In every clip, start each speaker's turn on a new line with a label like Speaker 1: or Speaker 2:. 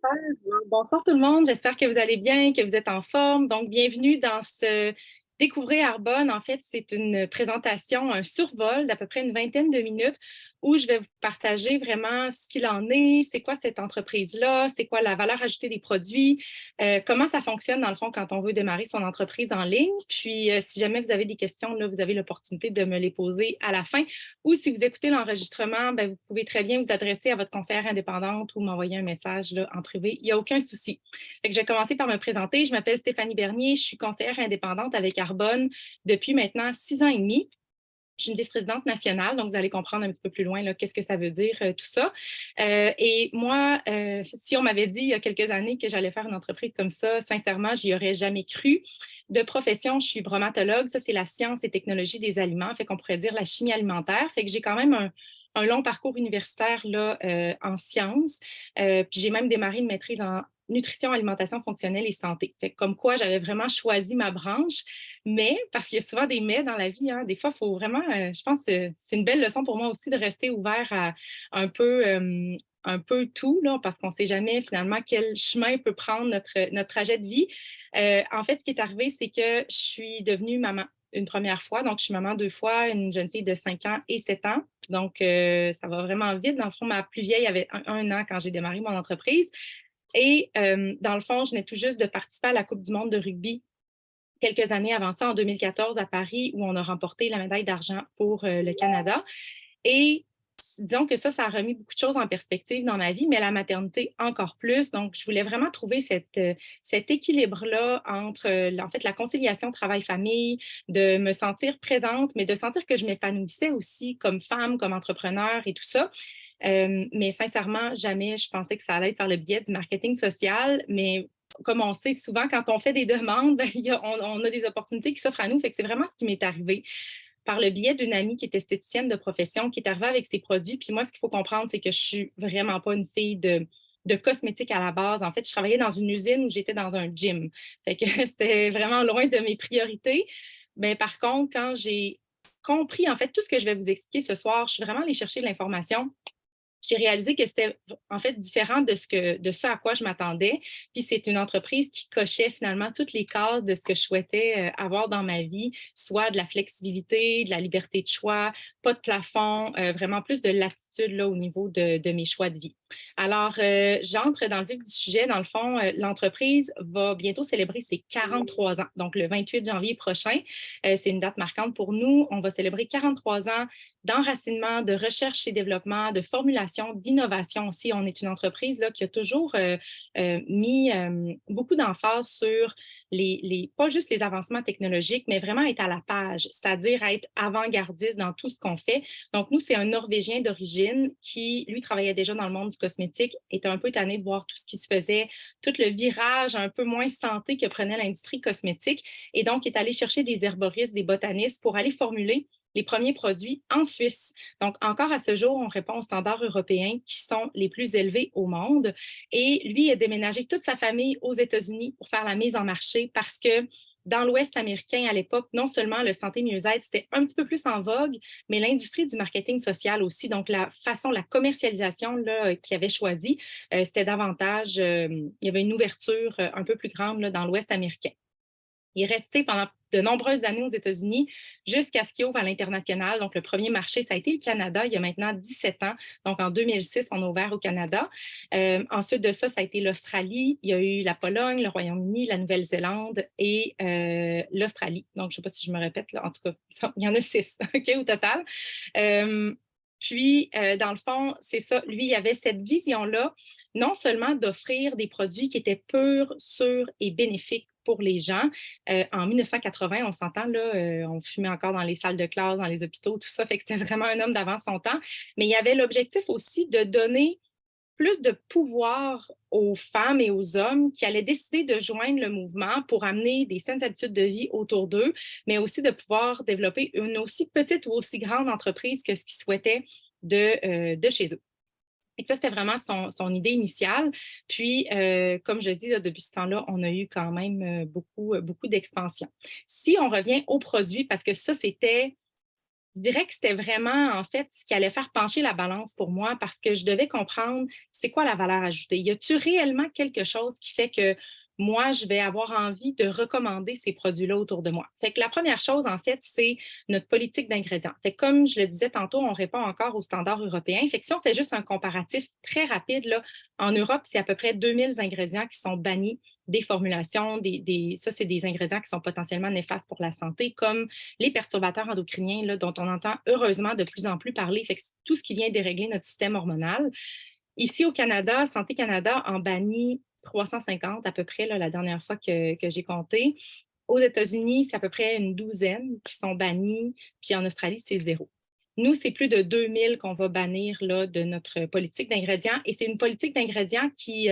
Speaker 1: Super. Bonsoir tout le monde, j'espère que vous allez bien, que vous êtes en forme. Donc, bienvenue dans ce Découvrez Arbonne. En fait, c'est une présentation, un survol d'à peu près une vingtaine de minutes où je vais vous partager vraiment ce qu'il en est, c'est quoi cette entreprise-là, c'est quoi la valeur ajoutée des produits, comment ça fonctionne dans le fond quand on veut démarrer son entreprise en ligne. Puis, si jamais vous avez des questions, là, vous avez l'opportunité de me les poser à la fin. Ou si vous écoutez l'enregistrement, ben, vous pouvez très bien vous adresser à votre conseillère indépendante ou m'envoyer un message là, en privé. Il n'y a aucun souci. Fait que je vais commencer par me présenter. Je m'appelle Stéphanie Bernier. Je suis conseillère indépendante avec Arbonne depuis maintenant 6 ans et demi. Je suis une vice-présidente nationale, donc vous allez comprendre un petit peu plus loin qu'est-ce que ça veut dire, tout ça. Et moi, si on m'avait dit il y a quelques années que j'allais faire une entreprise comme ça, sincèrement, j'y aurais jamais cru. De profession, je suis bromatologue. Ça, c'est la science et technologie des aliments. Fait qu'on pourrait dire la chimie alimentaire. Fait que j'ai quand même un long parcours universitaire là, en sciences. Puis j'ai même démarré une maîtrise en nutrition, alimentation fonctionnelle et santé. Fait que comme quoi, j'avais vraiment choisi ma branche. Mais, parce qu'il y a souvent des mais dans la vie, hein, des fois, il faut vraiment, je pense que c'est une belle leçon pour moi aussi de rester ouvert à un peu, un peu tout, là, parce qu'on ne sait jamais finalement quel chemin peut prendre notre trajet de vie. En fait, ce qui est arrivé, c'est que je suis devenue maman une première fois. Donc, je suis maman 2 fois, une jeune fille de 5 ans et 7 ans. Donc, ça va vraiment vite. Dans le fond, ma plus vieille avait un an quand j'ai démarré mon entreprise. Et dans le fond, je venais tout juste de participer à la Coupe du monde de rugby quelques années avant ça, en 2014 à Paris, où on a remporté la médaille d'argent pour le Canada. Et disons que ça a remis beaucoup de choses en perspective dans ma vie, mais la maternité encore plus. Donc, je voulais vraiment trouver cet équilibre-là entre, en fait, la conciliation travail-famille, de me sentir présente, mais de sentir que je m'épanouissais aussi comme femme, comme entrepreneur et tout ça. Mais sincèrement, jamais je pensais que ça allait être par le biais du marketing social, mais comme on sait souvent, quand on fait des demandes, ben, on a des opportunités qui s'offrent à nous. Fait que c'est vraiment ce qui m'est arrivé par le biais d'une amie qui est esthéticienne de profession, qui est arrivée avec ses produits. Puis moi, ce qu'il faut comprendre, c'est que je suis vraiment pas une fille de cosmétiques à la base. En fait, je travaillais dans une usine où j'étais dans un gym. Fait que c'était vraiment loin de mes priorités. Mais par contre, quand j'ai compris, en fait, tout ce que je vais vous expliquer ce soir, je suis vraiment allée chercher de l'information. J'ai réalisé que c'était en fait différent de ce à quoi je m'attendais. Puis c'est une entreprise qui cochait finalement toutes les cases de ce que je souhaitais avoir dans ma vie, soit de la flexibilité, de la liberté de choix, pas de plafond, vraiment plus de latitude là, au niveau de mes choix de vie. Alors, j'entre dans le vif du sujet. Dans le fond, l'entreprise va bientôt célébrer ses 43 ans, donc le 28 janvier prochain. C'est une date marquante pour nous. On va célébrer 43 ans d'enracinement, de recherche et développement, de formulation, d'innovation aussi. On est une entreprise là, qui a toujours mis beaucoup d'emphase sur pas juste les avancements technologiques, mais vraiment être à la page, c'est-à-dire être avant-gardiste dans tout ce qu'on fait. Donc, nous, c'est un Norvégien d'origine qui, lui, travaillait déjà dans le monde du cosmétique, était un peu tanné de voir tout ce qui se faisait, tout le virage un peu moins santé que prenait l'industrie cosmétique, et donc est allé chercher des herboristes, des botanistes pour aller formuler les premiers produits en Suisse. Donc, encore à ce jour, on répond aux standards européens qui sont les plus élevés au monde. Et lui a déménagé toute sa famille aux États-Unis pour faire la mise en marché parce que dans l'Ouest américain, à l'époque, non seulement le santé mieux-être, c'était un petit peu plus en vogue, mais l'industrie du marketing social aussi. Donc, la façon, la commercialisation qu'il avait choisie, c'était davantage, il y avait une ouverture un peu plus grande là, dans l'Ouest américain. Il est resté pendant de nombreuses années aux États-Unis jusqu'à ce qu'il ouvre à l'international. Donc, le premier marché, ça a été le Canada il y a maintenant 17 ans. Donc, en 2006, on a ouvert au Canada. Ensuite de ça, ça a été l'Australie. Il y a eu la Pologne, le Royaume-Uni, la Nouvelle-Zélande et l'Australie. Donc, je ne sais pas si je me répète, là. En tout cas, il y en a 6 OK, au total. Euh, dans le fond, c'est ça. Lui, il avait cette vision-là, non seulement d'offrir des produits qui étaient purs, sûrs et bénéfiques pour les gens. En 1980, on s'entend, là, on fumait encore dans les salles de classe, dans les hôpitaux, tout ça, fait que c'était vraiment un homme d'avant son temps. Mais il y avait l'objectif aussi de donner plus de pouvoir aux femmes et aux hommes qui allaient décider de joindre le mouvement pour amener des saines habitudes de vie autour d'eux, mais aussi de pouvoir développer une aussi petite ou aussi grande entreprise que ce qu'ils souhaitaient de chez eux. Et ça, c'était vraiment son idée initiale. Puis, comme je dis, là, depuis ce temps-là, on a eu quand même beaucoup d'expansion. Si on revient aux produits, parce que ça, c'était Je dirais que c'était vraiment, en fait, ce qui allait faire pencher la balance pour moi parce que je devais comprendre c'est quoi la valeur ajoutée. Y a-t-il réellement quelque chose qui fait que moi, je vais avoir envie de recommander ces produits-là autour de moi? Fait que la première chose, en fait, c'est notre politique d'ingrédients. Fait que comme je le disais tantôt, on répond encore aux standards européens. Fait que si on fait juste un comparatif très rapide, là, en Europe, c'est à peu près 2000 ingrédients qui sont bannis des formulations, ça, c'est des ingrédients qui sont potentiellement néfastes pour la santé, comme les perturbateurs endocriniens, là, dont on entend heureusement de plus en plus parler. Fait que c'est tout ce qui vient dérégler notre système hormonal. Ici au Canada, Santé Canada en bannit 350 à peu près, là, la dernière fois que j'ai compté. Aux États-Unis, c'est à peu près une douzaine qui sont bannis, puis en Australie, c'est zéro. Nous, c'est plus de 2000 qu'on va bannir là, de notre politique d'ingrédients et c'est une politique d'ingrédients qui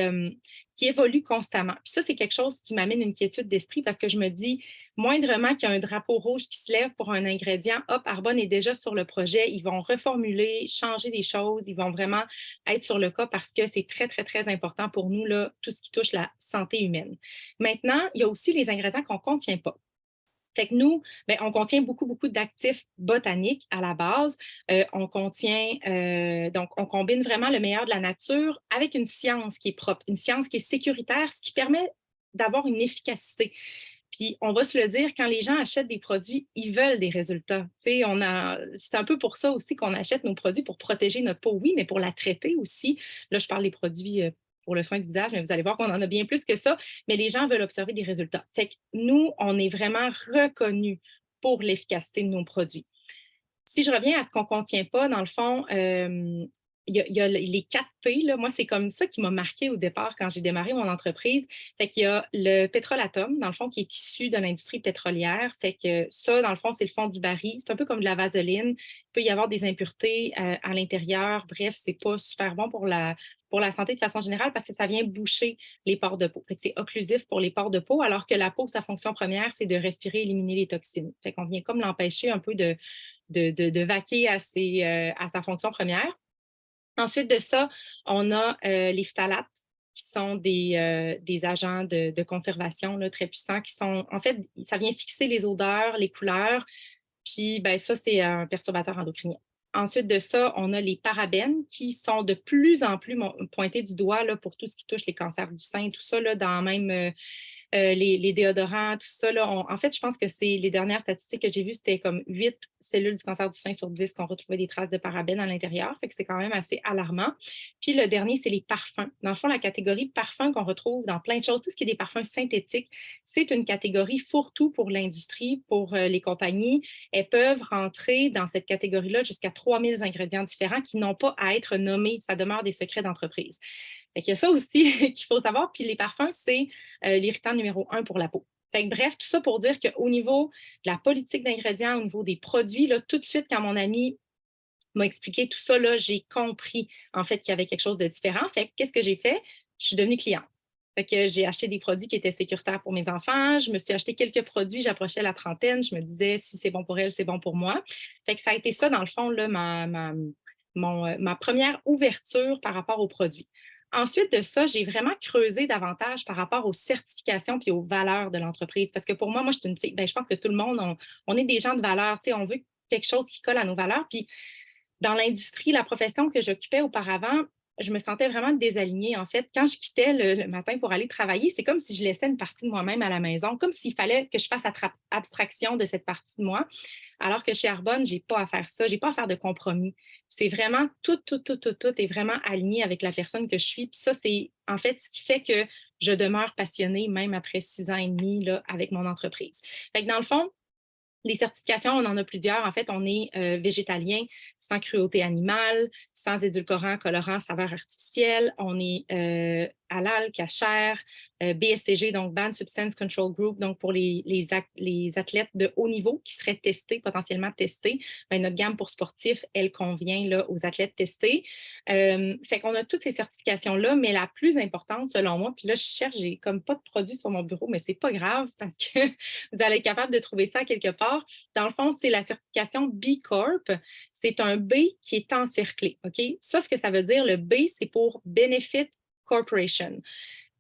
Speaker 1: évolue constamment. Puis ça, c'est quelque chose qui m'amène une quiétude d'esprit parce que je me dis, moindrement qu'il y a un drapeau rouge qui se lève pour un ingrédient, hop, Arbonne est déjà sur le projet, ils vont reformuler, changer des choses, ils vont vraiment être sur le cas parce que c'est très, très, très important pour nous, là, tout ce qui touche la santé humaine. Maintenant, il y a aussi les ingrédients qu'on ne contient pas. Fait que nous, ben, on contient beaucoup, beaucoup d'actifs botaniques à la base. On contient, donc, on combine vraiment le meilleur de la nature avec une science qui est propre, une science qui est sécuritaire, ce qui permet d'avoir une efficacité. Puis, on va se le dire, quand les gens achètent des produits, ils veulent des résultats. C'est un peu pour ça aussi qu'on achète nos produits pour protéger notre peau, oui, mais pour la traiter aussi. Là, je parle des produits pour le soin du visage, mais vous allez voir qu'on en a bien plus que ça. Mais les gens veulent observer des résultats. Fait que nous, on est vraiment reconnus pour l'efficacité de nos produits. Si je reviens à ce qu'on ne contient pas, dans le fond, il y a les 4 P. Là. Moi, c'est comme ça qui m'a marqué au départ quand j'ai démarré mon entreprise. Fait qu'il y a le pétrolatum, dans le fond, qui est issu de l'industrie pétrolière. Fait que ça, dans le fond, c'est le fond du baril. C'est un peu comme de la vaseline. Il peut y avoir des impuretés à l'intérieur. Bref, c'est pas super bon pour la santé de façon générale parce que ça vient boucher les pores de peau. Fait que c'est occlusif pour les pores de peau, alors que la peau, sa fonction première, c'est de respirer, éliminer les toxines. Fait qu'on vient comme l'empêcher un peu de vaquer à sa fonction première. Ensuite de ça, on a les phtalates qui sont des agents de conservation là, très puissants qui sont, en fait, ça vient fixer les odeurs, les couleurs, puis ben, ça, c'est un perturbateur endocrinien. Ensuite de ça, on a les parabènes qui sont de plus en plus pointés du doigt là, pour tout ce qui touche les cancers du sein, tout ça, là, dans même les déodorants, tout ça. Là, en fait, je pense que c'est les dernières statistiques que j'ai vues, c'était comme 8 cellules du cancer du sein sur 10 qu'on retrouvait des traces de parabènes à l'intérieur. Fait que c'est quand même assez alarmant. Puis le dernier, c'est les parfums. Dans le fond, la catégorie parfums qu'on retrouve dans plein de choses, tout ce qui est des parfums synthétiques, c'est une catégorie fourre-tout pour l'industrie, pour les compagnies. Elles peuvent rentrer dans cette catégorie-là jusqu'à 3000 ingrédients différents qui n'ont pas à être nommés. Ça demeure des secrets d'entreprise. Fait qu'il y a ça aussi qu'il faut savoir. Puis les parfums, c'est l'irritant numéro 1 pour la peau. Fait que, bref, tout ça pour dire qu'au niveau de la politique d'ingrédients, au niveau des produits, là, tout de suite, quand mon ami m'a expliqué tout ça, là, j'ai compris en fait qu'il y avait quelque chose de différent. Fait que qu'est-ce que j'ai fait? Je suis devenue cliente. Fait que j'ai acheté des produits qui étaient sécuritaires pour mes enfants. Je me suis acheté quelques produits, j'approchais la trentaine. Je me disais, si c'est bon pour elle, c'est bon pour moi. Fait que ça a été ça, dans le fond, là, ma première ouverture par rapport aux produits. Ensuite de ça, j'ai vraiment creusé davantage par rapport aux certifications et aux valeurs de l'entreprise. Parce que pour moi, je suis une fille, ben, je pense que tout le monde, on est des gens de valeur. On veut quelque chose qui colle à nos valeurs. Puis dans l'industrie, la profession que j'occupais auparavant, je me sentais vraiment désalignée. En fait, quand je quittais le matin pour aller travailler, c'est comme si je laissais une partie de moi-même à la maison, comme s'il fallait que je fasse abstraction de cette partie de moi. Alors que chez Arbonne, je n'ai pas à faire ça, je n'ai pas à faire de compromis. C'est vraiment tout est vraiment aligné avec la personne que je suis. Puis ça, c'est en fait ce qui fait que je demeure passionnée, même après 6 ans et demi là, avec mon entreprise. Fait que dans le fond, les certifications, on en a plusieurs. En fait, on est végétalien, sans cruauté animale, sans édulcorants, colorants, saveurs artificielles. On est halal, cachère, BSCG, donc Banned Substance Control Group, donc pour les athlètes de haut niveau qui seraient testés, potentiellement testés. Bien, notre gamme pour sportifs, elle convient là, aux athlètes testés. Fait qu'on a toutes ces certifications-là, mais la plus importante, selon moi, puis là, je cherche, j'ai comme pas de produit sur mon bureau, mais c'est pas grave parce que vous allez être capable de trouver ça quelque part. Dans le fond, c'est la certification B Corp. C'est un B qui est encerclé. OK? Ça, ce que ça veut dire, le B, c'est pour Benefit Corporation.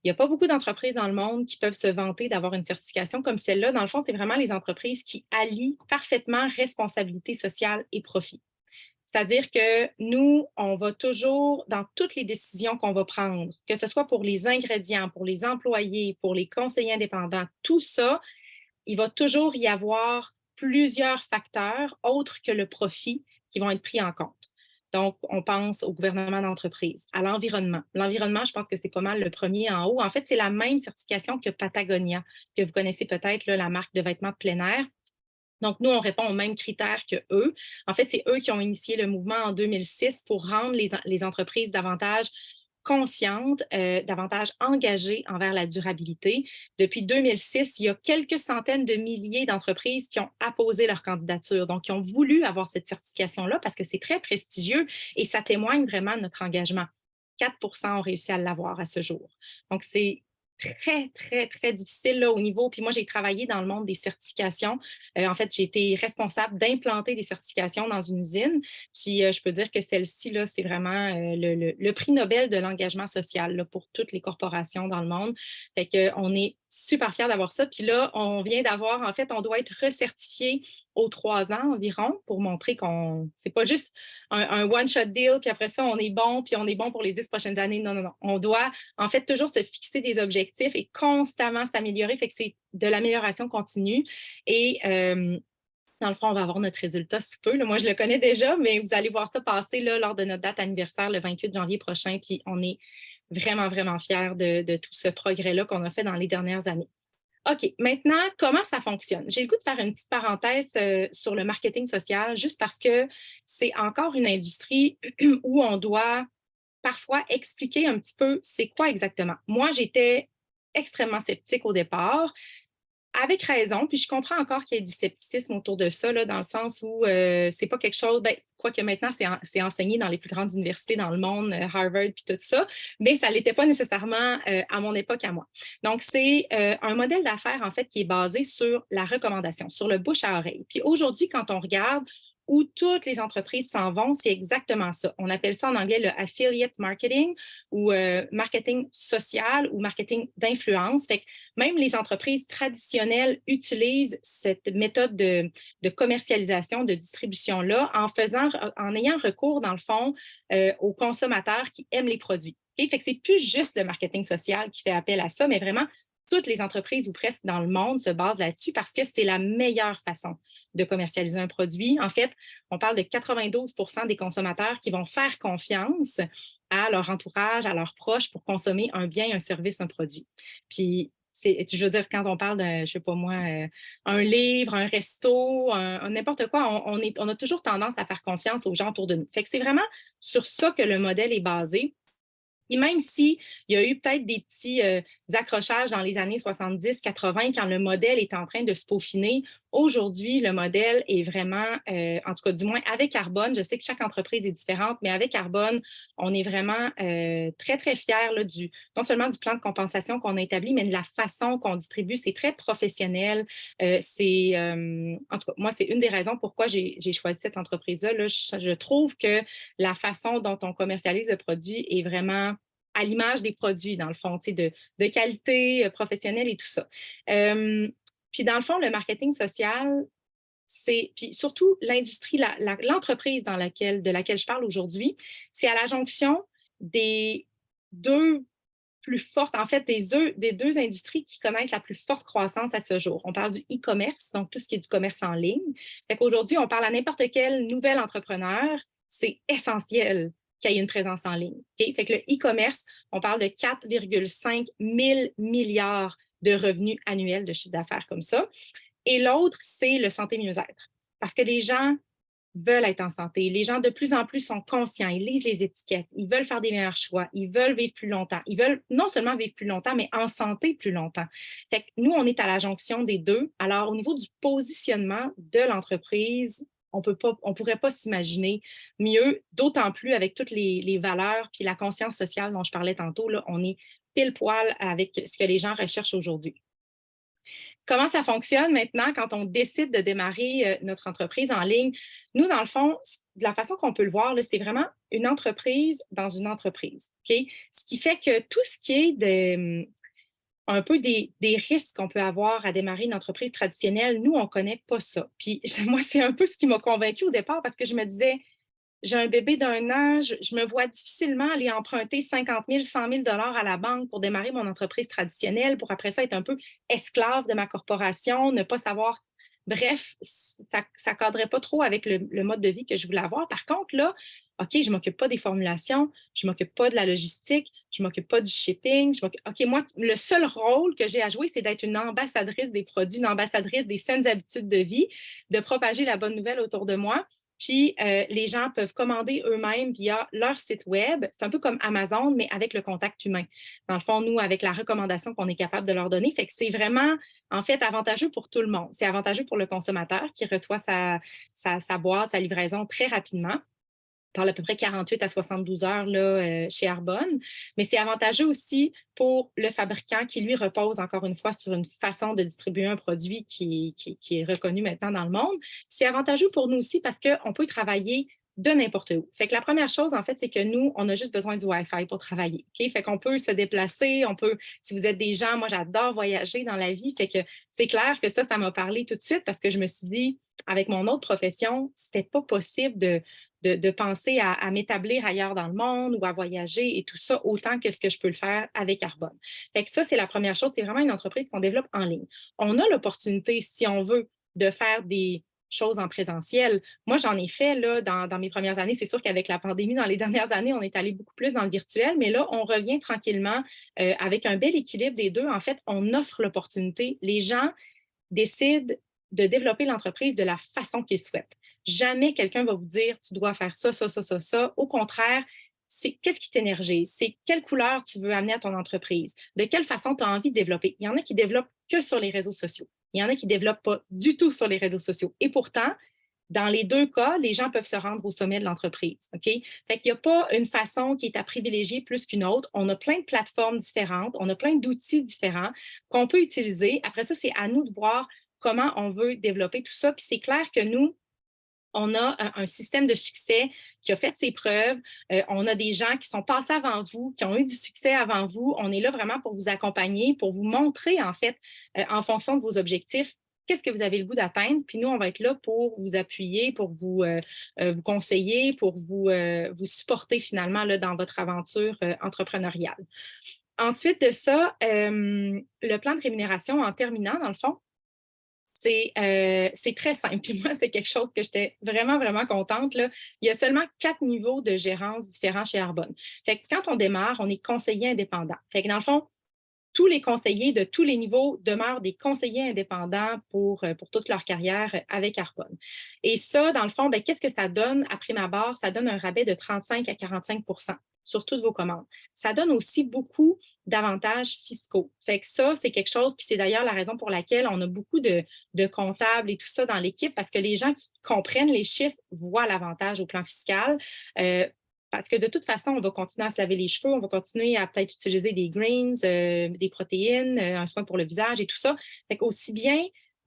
Speaker 1: Il n'y a pas beaucoup d'entreprises dans le monde qui peuvent se vanter d'avoir une certification comme celle-là. Dans le fond, c'est vraiment les entreprises qui allient parfaitement responsabilité sociale et profit. C'est-à-dire que nous, on va toujours, dans toutes les décisions qu'on va prendre, que ce soit pour les ingrédients, pour les employés, pour les conseillers indépendants, tout ça, il va toujours y avoir plusieurs facteurs autres que le profit qui vont être pris en compte. Donc, on pense au gouvernement d'entreprise, à l'environnement. L'environnement, je pense que c'est pas mal le premier en haut. En fait, c'est la même certification que Patagonia, que vous connaissez peut-être, là, la marque de vêtements de plein air. Donc, nous, on répond aux mêmes critères qu'eux. En fait, c'est eux qui ont initié le mouvement en 2006 pour rendre les entreprises davantage conscientes, davantage engagées envers la durabilité. Depuis 2006, il y a quelques centaines de milliers d'entreprises qui ont apposé leur candidature, donc qui ont voulu avoir cette certification-là parce que c'est très prestigieux et ça témoigne vraiment de notre engagement. 4% ont réussi à l'avoir à ce jour. Donc, c'est très, très, très difficile là, au niveau. Puis moi, j'ai travaillé dans le monde des certifications. En fait, j'ai été responsable d'implanter des certifications dans une usine. Puis je peux dire que celle-ci, là, c'est vraiment le prix Nobel de l'engagement social là, pour toutes les corporations dans le monde. Fait qu'on est super fiers d'avoir ça. Puis là, on vient d'avoir, en fait, on doit être recertifié aux 3 ans environ pour montrer qu'on, c'est pas juste un one-shot deal, puis après ça, on est bon, puis on est bon pour les 10 prochaines années. Non, non, non. On doit, en fait, toujours se fixer des objectifs et constamment s'améliorer. Fait que c'est de l'amélioration continue. Et dans le fond, on va avoir notre résultat sous peu. Là, moi, je le connais déjà, mais vous allez voir ça passer là, lors de notre date anniversaire le 28 janvier prochain. Puis on est vraiment, vraiment fiers de tout ce progrès-là qu'on a fait dans les dernières années. OK, maintenant, comment ça fonctionne? J'ai le goût de faire une petite parenthèse sur le marketing social, juste parce que c'est encore une industrie où on doit parfois expliquer un petit peu c'est quoi exactement. Moi, j'étais extrêmement sceptique au départ, avec raison, puis je comprends encore qu'il y ait du scepticisme autour de ça, là, dans le sens où c'est pas quelque chose, ben, quoique maintenant c'est enseigné dans les plus grandes universités dans le monde, Harvard puis tout ça, mais ça l'était pas nécessairement à mon époque à moi. Donc, c'est un modèle d'affaires, en fait, qui est basé sur la recommandation, sur le bouche à oreille. Puis aujourd'hui, quand on regarde où toutes les entreprises s'en vont, c'est exactement ça. On appelle ça en anglais le affiliate marketing ou marketing social ou marketing d'influence. Fait que même les entreprises traditionnelles utilisent cette méthode de commercialisation, de distribution-là en ayant recours, dans le fond, aux consommateurs qui aiment les produits. Okay? Fait que c'est plus juste le marketing social qui fait appel à ça, mais vraiment toutes les entreprises ou presque dans le monde se basent là-dessus parce que c'est la meilleure façon de commercialiser un produit. En fait, on parle de 92% des consommateurs qui vont faire confiance à leur entourage, à leurs proches pour consommer un bien, un service, un produit. Puis, je veux dire, quand on parle de, je sais pas moi, un livre, un resto, n'importe quoi, on a toujours tendance à faire confiance aux gens autour de nous. Fait que c'est vraiment sur ça que le modèle est basé. Et même s'il y a eu peut-être des petits accrochages dans les années 70-80 quand le modèle est en train de se peaufiner, aujourd'hui, le modèle est vraiment, en tout cas du moins avec Arbonne, je sais que chaque entreprise est différente, mais avec Arbonne, on est vraiment très, très fiers là, non seulement du plan de compensation qu'on a établi, mais de la façon qu'on distribue. C'est très professionnel. En tout cas, moi, c'est une des raisons pourquoi j'ai choisi cette entreprise-là. Là, je trouve que la façon dont on commercialise le produit est vraiment à l'image des produits, dans le fond, de qualité professionnelle et tout ça. Puis dans le fond, le marketing social, puis surtout l'industrie, l'entreprise de laquelle je parle aujourd'hui, c'est à la jonction des deux plus fortes, en fait, des deux industries qui connaissent la plus forte croissance à ce jour. On parle du e-commerce, donc tout ce qui est du commerce en ligne. Fait qu'aujourd'hui, on parle à n'importe quel nouvel entrepreneur, c'est essentiel qu'il y ait une présence en ligne. Okay? Fait que le e-commerce, on parle de 4,5 000 milliards de revenus annuels de chiffre d'affaires comme ça. Et l'autre, c'est le santé mieux-être. Parce que les gens veulent être en santé. Les gens de plus en plus sont conscients, ils lisent les étiquettes, ils veulent faire des meilleurs choix, ils veulent vivre plus longtemps. Ils veulent non seulement vivre plus longtemps, mais en santé plus longtemps. Fait que nous, on est à la jonction des deux. Alors, au niveau du positionnement de l'entreprise, on ne pourrait pas s'imaginer mieux, d'autant plus avec toutes les valeurs puis la conscience sociale dont je parlais tantôt, là, on est pile poil avec ce que les gens recherchent aujourd'hui. Comment ça fonctionne maintenant quand on décide de démarrer notre entreprise en ligne? Nous, dans le fond, de la façon qu'on peut le voir, là, c'est vraiment une entreprise dans une entreprise. OK? Ce qui fait que tout ce qui est un peu des risques qu'on peut avoir à démarrer une entreprise traditionnelle, nous, on ne connaît pas ça. Puis moi, c'est un peu ce qui m'a convaincue au départ parce que je me disais, j'ai un bébé d'un an, je me vois difficilement aller emprunter 50 000, 100 000 à la banque pour démarrer mon entreprise traditionnelle, pour après ça être un peu esclave de ma corporation, ne pas savoir. Bref, ça ne cadrait pas trop avec le mode de vie que je voulais avoir. Par contre, là, OK, je ne m'occupe pas des formulations, je ne m'occupe pas de la logistique, je ne m'occupe pas du shipping. OK, moi, le seul rôle que j'ai à jouer, c'est d'être une ambassadrice des produits, une ambassadrice des saines habitudes de vie, de propager la bonne nouvelle autour de moi. Puis, les gens peuvent commander eux-mêmes via leur site web. C'est un peu comme Amazon, mais avec le contact humain. Dans le fond, nous, avec la recommandation qu'on est capable de leur donner. Fait que c'est vraiment, en fait, avantageux pour tout le monde. C'est avantageux pour le consommateur qui reçoit sa boîte, sa livraison très rapidement, parle à peu près 48 à 72 heures là, chez Arbonne. Mais c'est avantageux aussi pour le fabricant qui, lui, repose encore une fois sur une façon de distribuer un produit qui est reconnu maintenant dans le monde. C'est avantageux pour nous aussi parce qu'on peut travailler de n'importe où. Fait que la première chose, en fait, c'est que nous, on a juste besoin du Wi-Fi pour travailler. OK? Fait qu'on peut se déplacer, on peut, si vous êtes des gens, moi, j'adore voyager dans la vie. Fait que c'est clair que ça m'a parlé tout de suite parce que je me suis dit, avec mon autre profession, c'était pas possible de penser à m'établir ailleurs dans le monde ou à voyager et tout ça autant que ce que je peux le faire avec Arbonne. Fait que ça, c'est la première chose. C'est vraiment une entreprise qu'on développe en ligne. On a l'opportunité, si on veut, de faire des choses en présentiel. Moi, j'en ai fait là, dans mes premières années. C'est sûr qu'avec la pandémie, dans les dernières années, on est allé beaucoup plus dans le virtuel, mais là, on revient tranquillement avec un bel équilibre des deux. En fait, on offre l'opportunité. Les gens décident de développer l'entreprise de la façon qu'ils souhaitent. Jamais quelqu'un va vous dire tu dois faire ça, ça, ça, ça, ça. Au contraire, c'est qu'est-ce qui t'énergise, c'est quelle couleur tu veux amener à ton entreprise, de quelle façon tu as envie de développer. Il y en a qui développent que sur les réseaux sociaux. Il y en a qui ne développent pas du tout sur les réseaux sociaux. Et pourtant, dans les deux cas, les gens peuvent se rendre au sommet de l'entreprise. OK? Fait qu'il n'y a pas une façon qui est à privilégier plus qu'une autre. On a plein de plateformes différentes, on a plein d'outils différents qu'on peut utiliser. Après ça, c'est à nous de voir comment on veut développer tout ça. Puis c'est clair que nous, on a un système de succès qui a fait ses preuves. On a des gens qui sont passés avant vous, qui ont eu du succès avant vous. On est là vraiment pour vous accompagner, pour vous montrer, en fait, en fonction de vos objectifs, qu'est-ce que vous avez le goût d'atteindre. Puis nous, on va être là pour vous appuyer, pour vous conseiller, pour vous supporter finalement là, dans votre aventure entrepreneuriale. Ensuite de ça, le plan de rémunération en terminant, dans le fond, c'est très simple. Puis moi, c'est quelque chose que j'étais vraiment, vraiment contente. Là. Il y a seulement 4 niveaux de gérance différents chez Arbonne. Fait que quand on démarre, on est conseiller indépendant. Fait que dans le fond, tous les conseillers de tous les niveaux demeurent des conseillers indépendants pour toute leur carrière avec Arbonne. Et ça, dans le fond, ben, qu'est-ce que ça donne après ma barre? Ça donne un rabais de 35 à 45 sur toutes vos commandes. Ça donne aussi beaucoup d'avantages fiscaux. Fait que ça, c'est quelque chose, puis c'est d'ailleurs la raison pour laquelle on a beaucoup de comptables et tout ça dans l'équipe, parce que les gens qui comprennent les chiffres voient l'avantage au plan fiscal. Parce que de toute façon, on va continuer à se laver les cheveux, on va continuer à peut-être utiliser des greens, des protéines, un soin pour le visage et tout ça. Fait qu'aussi bien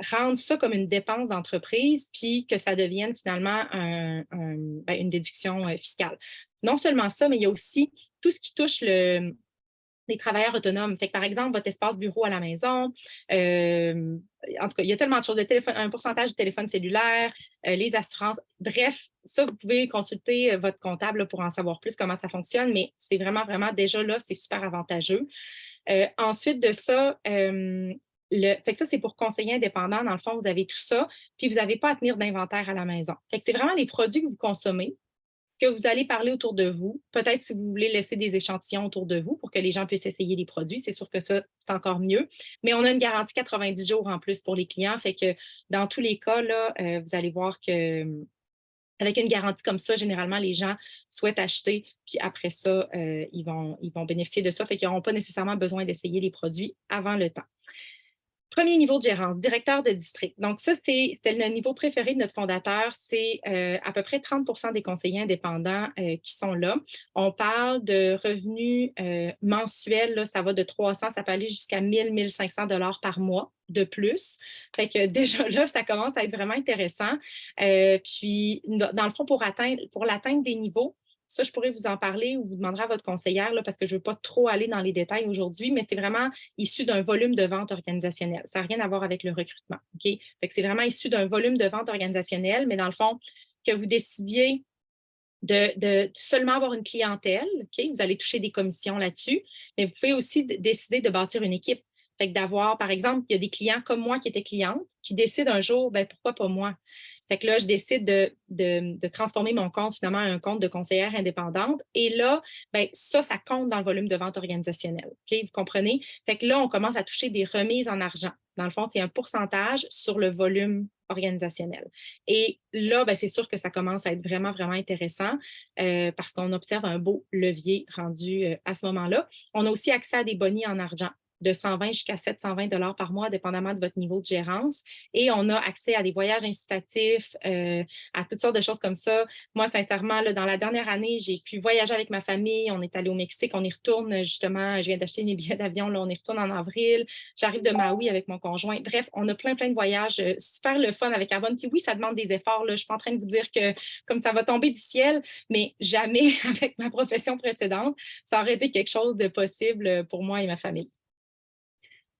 Speaker 1: rendre ça comme une dépense d'entreprise, puis que ça devienne finalement une déduction fiscale. Non seulement ça, mais il y a aussi tout ce qui touche les travailleurs autonomes. Fait que, par exemple, votre espace bureau à la maison, en tout cas, il y a tellement de choses, un pourcentage de téléphone cellulaire, les assurances. Bref, ça, vous pouvez consulter votre comptable là, pour en savoir plus comment ça fonctionne, mais c'est vraiment, vraiment, déjà là, c'est super avantageux. Ensuite de ça, fait que ça, c'est pour conseiller indépendant. Dans le fond, vous avez tout ça, puis vous n'avez pas à tenir d'inventaire à la maison. Fait que c'est vraiment les produits que vous consommez, que vous allez parler autour de vous. Peut-être si vous voulez laisser des échantillons autour de vous pour que les gens puissent essayer les produits, c'est sûr que ça, c'est encore mieux. Mais on a une garantie 90 jours en plus pour les clients. Fait que dans tous les cas, là, vous allez voir que avec une garantie comme ça, généralement, les gens souhaitent acheter, puis après ça, ils vont bénéficier de ça. Fait qu'ils n'auront pas nécessairement besoin d'essayer les produits avant le temps. Premier niveau de gérance, directeur de district. Donc, ça, c'était le niveau préféré de notre fondateur. C'est à peu près 30 des conseillers indépendants qui sont là. On parle de revenus mensuels, là, ça va de 300, ça peut aller jusqu'à 1 500 $ par mois de plus. Fait que déjà là, ça commence à être vraiment intéressant. Puis, dans le fond, pour l'atteinte des niveaux, ça, je pourrais vous en parler ou vous demanderez à votre conseillère là, parce que je ne veux pas trop aller dans les détails aujourd'hui, mais c'est vraiment issu d'un volume de vente organisationnel. Ça n'a rien à voir avec le recrutement. OK? Fait que c'est vraiment issu d'un volume de vente organisationnel, mais dans le fond, que vous décidiez de seulement avoir une clientèle, OK? Vous allez toucher des commissions là-dessus, mais vous pouvez aussi décider de bâtir une équipe. Fait que d'avoir, par exemple, il y a des clients comme moi qui étaient clientes qui décident un jour, ben pourquoi pas moi? Fait que là, je décide de transformer mon compte finalement en un compte de conseillère indépendante. Et là, ben, ça compte dans le volume de vente organisationnelle. OK? Vous comprenez? Fait que là, on commence à toucher des remises en argent. Dans le fond, c'est un pourcentage sur le volume organisationnel. Et là, ben, c'est sûr que ça commence à être vraiment, vraiment intéressant parce qu'on observe un beau levier rendu à ce moment-là. On a aussi accès à des bonnies en argent de 120 jusqu'à 720 $ par mois, dépendamment de votre niveau de gérance. Et on a accès à des voyages incitatifs, à toutes sortes de choses comme ça. Moi, sincèrement, là, dans la dernière année, j'ai pu voyager avec ma famille. On est allé au Mexique. On y retourne justement. Je viens d'acheter mes billets d'avion. Là, on y retourne en avril. J'arrive de Maui avec mon conjoint. Bref, on a plein, plein de voyages super le fun avec Arbonne. Puis oui, ça demande des efforts. Là. Je ne suis pas en train de vous dire que comme ça va tomber du ciel, mais jamais avec ma profession précédente, ça aurait été quelque chose de possible pour moi et ma famille.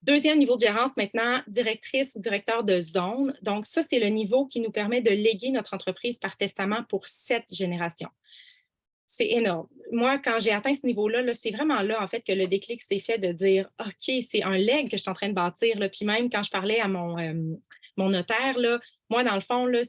Speaker 1: Deuxième niveau de gérance, maintenant, directrice ou directeur de zone. Donc, ça, c'est le niveau qui nous permet de léguer notre entreprise par testament pour 7 générations. C'est énorme. Moi, quand j'ai atteint ce niveau-là, là, c'est vraiment là, en fait, que le déclic s'est fait de dire OK, c'est un leg que je suis en train de bâtir. Là. Puis même quand je parlais à mon notaire, là, moi, dans le fond, là,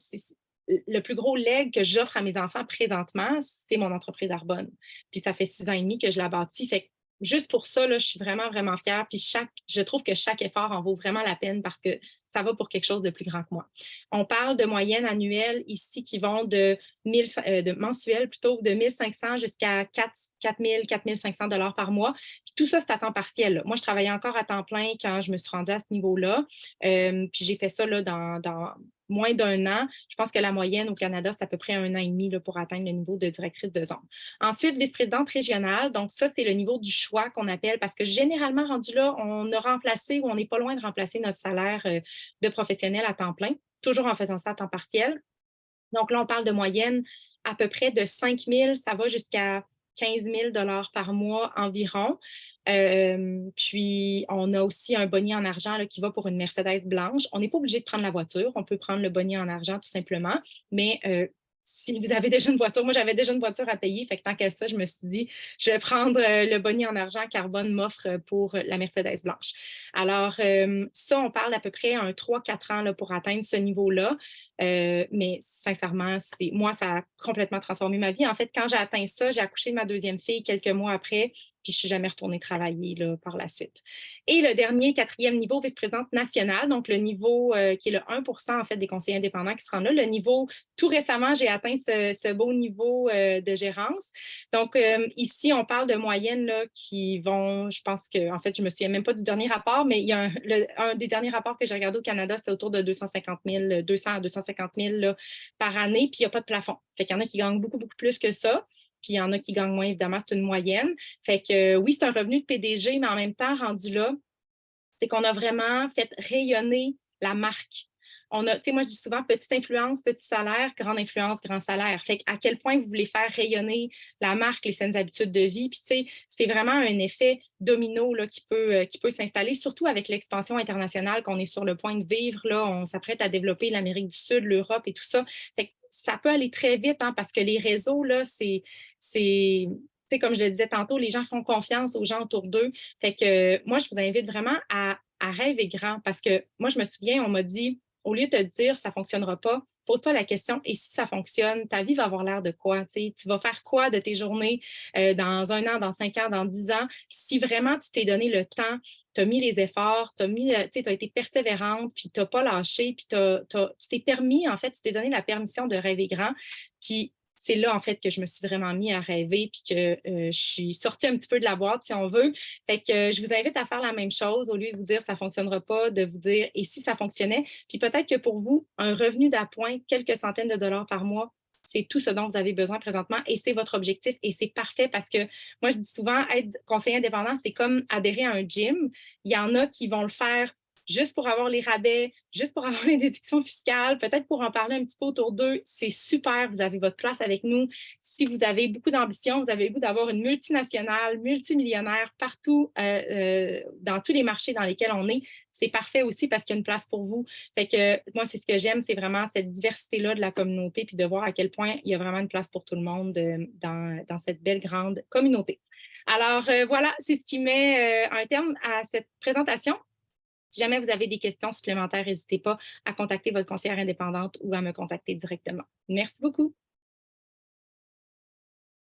Speaker 1: le plus gros leg que j'offre à mes enfants présentement, c'est mon entreprise Arbonne. Puis ça fait 6 ans et demi que je la bâtis. Fait que juste pour ça, là, je suis vraiment, vraiment fière. Puis je trouve que chaque effort en vaut vraiment la peine parce que ça va pour quelque chose de plus grand que moi. On parle de moyennes annuelles ici qui vont de mensuel plutôt de 1500 jusqu'à 4000, 4500 $ par mois. Puis tout ça, c'est à temps partiel. Là. Moi, je travaillais encore à temps plein quand je me suis rendue à ce niveau-là. Puis j'ai fait ça là, dans moins d'un an. Je pense que la moyenne au Canada, c'est à peu près 1 an et demi là, pour atteindre le niveau de directrice de zone. Ensuite, vice-présidente régionale. Donc, ça, c'est le niveau du choix qu'on appelle parce que généralement, rendu là, on a remplacé ou on n'est pas loin de remplacer notre salaire de professionnel à temps plein, toujours en faisant ça à temps partiel. Donc là, on parle de moyenne à peu près de 5 000, ça va jusqu'à 15 000 $ par mois environ. Puis, on a aussi un bonnier en argent là, qui va pour une Mercedes blanche. On n'est pas obligé de prendre la voiture. On peut prendre le bonnier en argent tout simplement. Mais si vous avez déjà une voiture, moi, j'avais déjà une voiture à payer. Fait que tant qu'à ça, je me suis dit, je vais prendre le bonnier en argent qu'Arbonne m'offre pour la Mercedes blanche. Alors, ça, on parle à peu près un 3-4 ans là, pour atteindre ce niveau-là. Mais sincèrement, moi, ça a complètement transformé ma vie. En fait, quand j'ai atteint ça, j'ai accouché de ma deuxième fille quelques mois après, puis je ne suis jamais retournée travailler là, par la suite. Et le dernier, quatrième niveau, vice-présidente nationale, donc le niveau qui est le 1 en fait des conseillers indépendants qui se rendent là. Le niveau, tout récemment, j'ai atteint ce beau niveau de gérance. Donc, ici, on parle de moyennes là, qui vont, je pense que, en fait, je ne me souviens même pas du dernier rapport, mais il y a un des derniers rapports que j'ai regardé au Canada, c'était autour de 250 000, 200 à 250 000 là, par année, puis il n'y a pas de plafond. Fait qu'il y en a qui gagnent beaucoup, beaucoup plus que ça. Puis il y en a qui gagnent moins, évidemment, c'est une moyenne. Fait que oui, c'est un revenu de PDG, mais en même temps, rendu là, c'est qu'on a vraiment fait rayonner la marque. On a, tu sais, moi, je dis souvent petite influence, petit salaire, grande influence, grand salaire. Fait à quel point vous voulez faire rayonner la marque, les saines habitudes de vie. Puis, tu sais, c'est vraiment un effet domino là, qui peut s'installer, surtout avec l'expansion internationale qu'on est sur le point de vivre. Là, on s'apprête à développer l'Amérique du Sud, l'Europe et tout ça. Fait que ça peut aller très vite hein, parce que les réseaux, là, comme je le disais tantôt, les gens font confiance aux gens autour d'eux. Fait que moi, je vous invite vraiment à rêver grand parce que moi, je me souviens, on m'a dit, au lieu de te dire ça ne fonctionnera pas, pose-toi la question, et si ça fonctionne, ta vie va avoir l'air de quoi? Tu vas faire quoi de tes journées dans 1 an, dans 5 ans, dans 10 ans? Si vraiment tu t'es donné le temps, tu as mis les efforts, tu as été persévérante, puis tu n'as pas lâché, puis tu t'es permis, en fait, tu t'es donné la permission de rêver grand. Puis c'est là, en fait, que je me suis vraiment mis à rêver puis que je suis sortie un petit peu de la boîte, si on veut. Fait que je vous invite à faire la même chose au lieu de vous dire ça ne fonctionnera pas, de vous dire et si ça fonctionnait? Puis peut-être que pour vous, un revenu d'appoint, quelques centaines de dollars par mois, c'est tout ce dont vous avez besoin présentement et c'est votre objectif et c'est parfait parce que moi, je dis souvent, être conseiller indépendant, c'est comme adhérer à un gym. Il y en a qui vont le faire juste pour avoir les rabais, juste pour avoir les déductions fiscales, peut-être pour en parler un petit peu autour d'eux. C'est super, vous avez votre place avec nous. Si vous avez beaucoup d'ambition, vous avez le goût d'avoir une multinationale, multimillionnaire partout, dans tous les marchés dans lesquels on est, c'est parfait aussi parce qu'il y a une place pour vous. Fait que moi, c'est ce que j'aime, c'est vraiment cette diversité-là de la communauté, puis de voir à quel point il y a vraiment une place pour tout le monde dans cette belle grande communauté. Alors voilà, c'est ce qui met un terme à cette présentation. Si jamais vous avez des questions supplémentaires, n'hésitez pas à contacter votre conseillère indépendante ou à me contacter directement. Merci beaucoup.